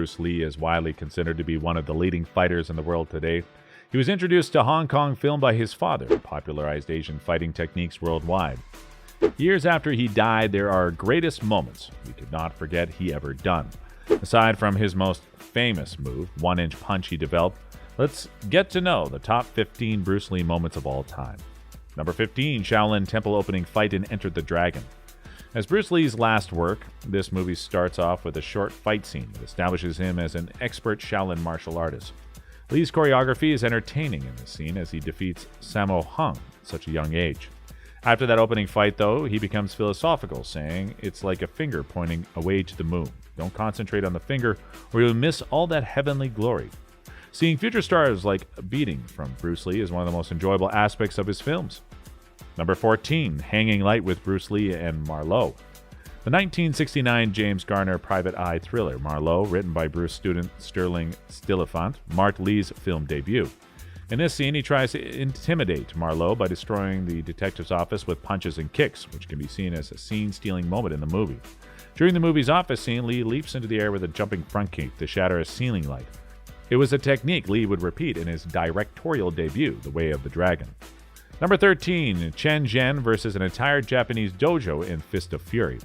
Bruce Lee is widely considered to be one of the leading fighters in the world today. He was introduced to Hong Kong film by his father, who popularized Asian fighting techniques worldwide. Years after he died, there are greatest moments we could not forget he ever done. Aside from his most famous move, one-inch punch he developed, let's get to know the top 15 Bruce Lee moments of all time. Number 15, Shaolin Temple opening fight in Enter the Dragon. As Bruce Lee's last work, this movie starts off with a short fight scene that establishes him as an expert Shaolin martial artist. Lee's choreography is entertaining in this scene as he defeats Sammo Hung at such a young age. After that opening fight, though, he becomes philosophical, saying it's like a finger pointing away to the moon. Don't concentrate on the finger or you'll miss all that heavenly glory. Seeing future stars like beating from Bruce Lee is one of the most enjoyable aspects of his films. Number 14, Hanging Light with Bruce Lee and Marlowe. The 1969 James Garner private eye thriller Marlowe, written by Bruce student Sterling Stillifant, marked Lee's film debut. In this scene, he tries to intimidate Marlowe by destroying the detective's office with punches and kicks, which can be seen as a scene-stealing moment in the movie. During the movie's office scene, Lee leaps into the air with a jumping front kick to shatter a ceiling light. It was a technique Lee would repeat in his directorial debut, The Way of the Dragon. Number 13, Chen Zhen versus an entire Japanese dojo in Fist of Fury.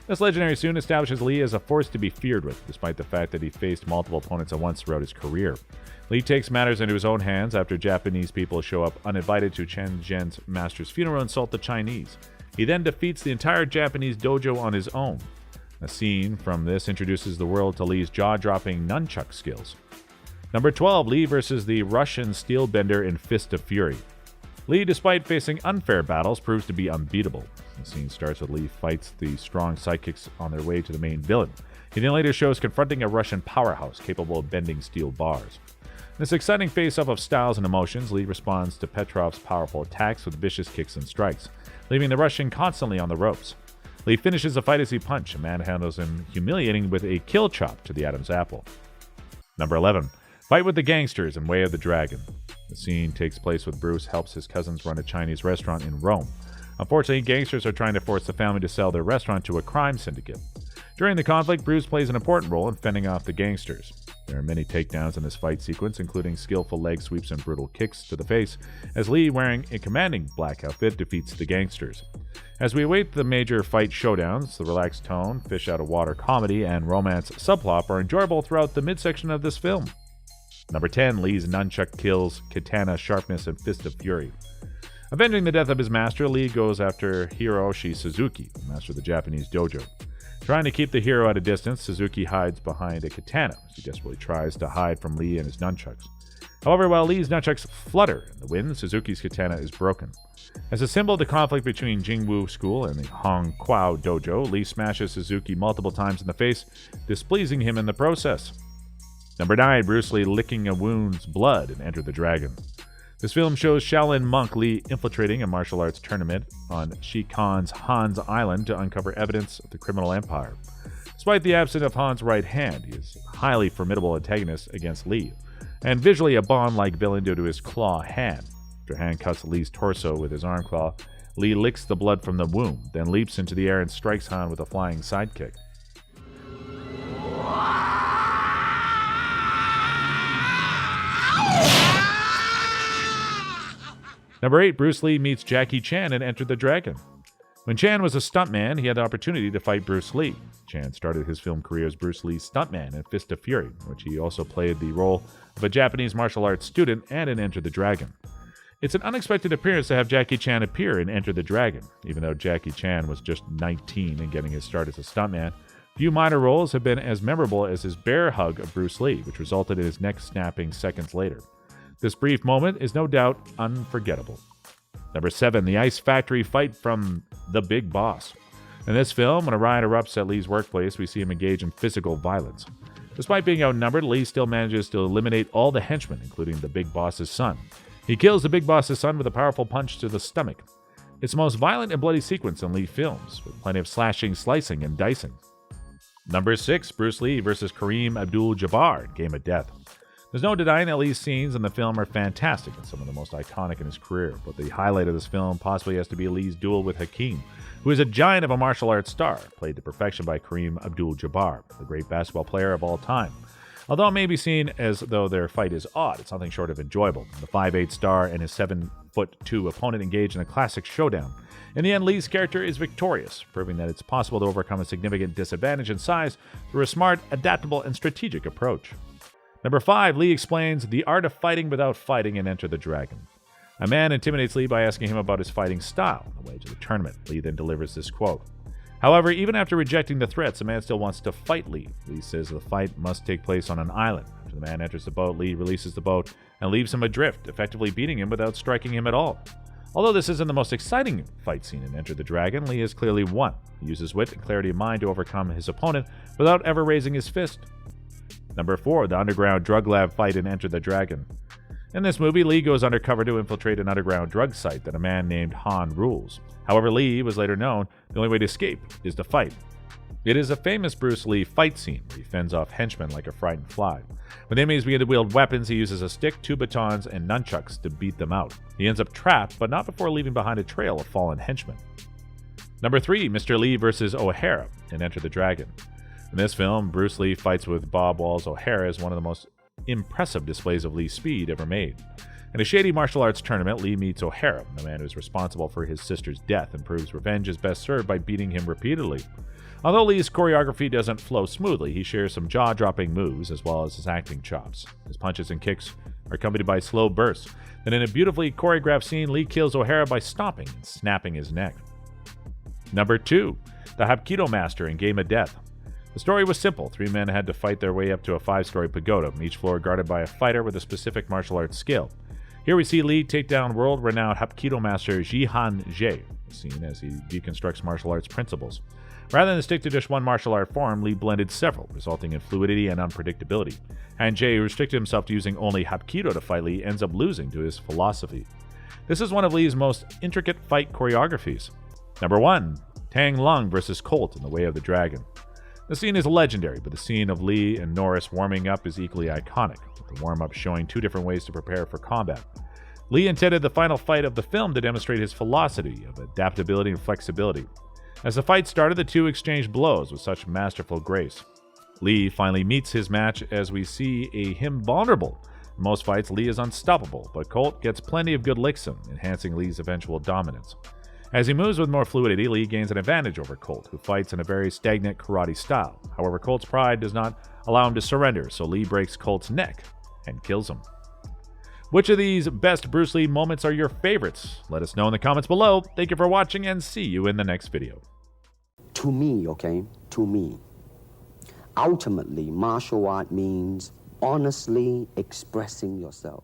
This legendary scene establishes Lee as a force to be feared with, despite the fact that he faced multiple opponents at once throughout his career. Lee takes matters into his own hands after Japanese people show up uninvited to Chen Zhen's master's funeral and insult the Chinese. He then defeats the entire Japanese dojo on his own. A scene from this introduces the world to Lee's jaw-dropping nunchuck skills. Number 12, Lee versus the Russian steelbender in Fist of Fury. Lee, despite facing unfair battles, proves to be unbeatable. The scene starts with Lee fights the strong sidekicks on their way to the main villain. He then later shows confronting a Russian powerhouse capable of bending steel bars. In this exciting face-off of styles and emotions, Lee responds to Petrov's powerful attacks with vicious kicks and strikes, leaving the Russian constantly on the ropes. Lee finishes the fight as he punches and manhandles him, humiliating with a kill chop to the Adam's apple. Number 11. Fight with the Gangsters in Way of the Dragon. The scene takes place when Bruce helps his cousins run a Chinese restaurant in Rome. Unfortunately, gangsters are trying to force the family to sell their restaurant to a crime syndicate. During the conflict, Bruce plays an important role in fending off the gangsters. There are many takedowns in this fight sequence, including skillful leg sweeps and brutal kicks to the face, as Lee, wearing a commanding black outfit, defeats the gangsters. As we await the major fight showdowns, the relaxed tone, fish-out-of-water comedy, and romance subplot are enjoyable throughout the midsection of this film. Number 10, Lee's nunchuck kills, katana sharpness, and Fist of Fury. Avenging the death of his master, Lee goes after Hiroshi Suzuki, master of the Japanese dojo. Trying to keep the hero at a distance, Suzuki hides behind a katana as he desperately tries to hide from Lee and his nunchucks. However, while Lee's nunchucks flutter in the wind, Suzuki's katana is broken. As a symbol of the conflict between Jingwu School and the Hong Kwao dojo, Lee smashes Suzuki multiple times in the face, displeasing him in the process. Number 9, Bruce Lee licking a wound's blood in Enter the Dragon. This film shows Shaolin monk Lee infiltrating a martial arts tournament on Shikan's Han's Island to uncover evidence of the criminal empire. Despite the absence of Han's right hand, he is a highly formidable antagonist against Lee, and visually a Bond-like villain due to his claw hand. After Han cuts Lee's torso with his arm claw, Lee licks the blood from the wound, then leaps into the air and strikes Han with a flying sidekick. Number 8, Bruce Lee meets Jackie Chan in Enter the Dragon. When Chan was a stuntman, he had the opportunity to fight Bruce Lee. Chan started his film career as Bruce Lee's stuntman in Fist of Fury, in which he also played the role of a Japanese martial arts student and in Enter the Dragon. It's an unexpected appearance to have Jackie Chan appear in Enter the Dragon. Even though Jackie Chan was just 19 and getting his start as a stuntman, few minor roles have been as memorable as his bear hug of Bruce Lee, which resulted in his neck snapping seconds later. This brief moment is no doubt unforgettable. Number 7, the Ice Factory fight from the Big Boss. In this film, when a riot erupts at Lee's workplace, we see him engage in physical violence. Despite being outnumbered, Lee still manages to eliminate all the henchmen, including the Big Boss's son. He kills the Big Boss's son with a powerful punch to the stomach. It's the most violent and bloody sequence in Lee films, with plenty of slashing, slicing, and dicing. Number 6, Bruce Lee versus Kareem Abdul-Jabbar, Game of Death. There's no denying that Lee's scenes in the film are fantastic and some of the most iconic in his career, but the highlight of this film possibly has to be Lee's duel with Hakeem, who is a giant of a martial arts star, played to perfection by Kareem Abdul-Jabbar, the great basketball player of all time. Although it may be seen as though their fight is odd, it's nothing short of enjoyable. The 5'8" star and his 7'2" opponent engage in a classic showdown. In the end, Lee's character is victorious, proving that it's possible to overcome a significant disadvantage in size through a smart, adaptable, and strategic approach. Number 5, Lee explains the art of fighting without fighting in Enter the Dragon. A man intimidates Lee by asking him about his fighting style on the way to the tournament. Lee then delivers this quote. However, even after rejecting the threats, the man still wants to fight Lee. Lee says the fight must take place on an island. After the man enters the boat, Lee releases the boat and leaves him adrift, effectively beating him without striking him at all. Although this isn't the most exciting fight scene in Enter the Dragon, Lee has clearly won. He uses wit and clarity of mind to overcome his opponent without ever raising his fist. Number 4, the underground drug lab fight in Enter the Dragon. In this movie, Lee goes undercover to infiltrate an underground drug site that a man named Han rules. However, Lee was later known the only way to escape is to fight. It is a famous Bruce Lee fight scene where he fends off henchmen like a frightened fly. When the enemies begin to wield weapons, he uses a stick, 2 batons, and nunchucks to beat them out. He ends up trapped, but not before leaving behind a trail of fallen henchmen. Number 3, Mr. Lee vs. O'Hara in Enter the Dragon. In this film, Bruce Lee fights with Bob Wall's O'Hara as one of the most impressive displays of Lee's speed ever made. In a shady martial arts tournament, Lee meets O'Hara, the man who is responsible for his sister's death, and proves revenge is best served by beating him repeatedly. Although Lee's choreography doesn't flow smoothly, he shares some jaw-dropping moves as well as his acting chops. His punches and kicks are accompanied by slow bursts. Then in a beautifully choreographed scene, Lee kills O'Hara by stomping and snapping his neck. Number 2, the Hapkido Master in Game of Death. The story was simple. 3 men had to fight their way up to a 5-story pagoda, each floor guarded by a fighter with a specific martial arts skill. Here we see Lee take down world-renowned Hapkido master Jihan Jie, seen as he deconstructs martial arts principles. Rather than stick to just one martial art form, Lee blended several, resulting in fluidity and unpredictability. Han Jie, who restricted himself to using only Hapkido to fight Lee, ends up losing to his philosophy. This is one of Lee's most intricate fight choreographies. Number 1, Tang Lung vs. Colt in The Way of the Dragon. The scene is legendary, but the scene of Lee and Norris warming up is equally iconic, with the warm-up showing 2 different ways to prepare for combat. Lee intended the final fight of the film to demonstrate his philosophy of adaptability and flexibility. As the fight started, the 2 exchanged blows with such masterful grace. Lee finally meets his match as we see him vulnerable. In most fights, Lee is unstoppable, but Colt gets plenty of good licks in, enhancing Lee's eventual dominance. As he moves with more fluidity, Lee gains an advantage over Colt, who fights in a very stagnant karate style. However, Colt's pride does not allow him to surrender, so Lee breaks Colt's neck and kills him. Which of these best Bruce Lee moments are your favorites? Let us know in the comments below. Thank you for watching, and see you in the next video. To me, ultimately, martial art means honestly expressing yourself.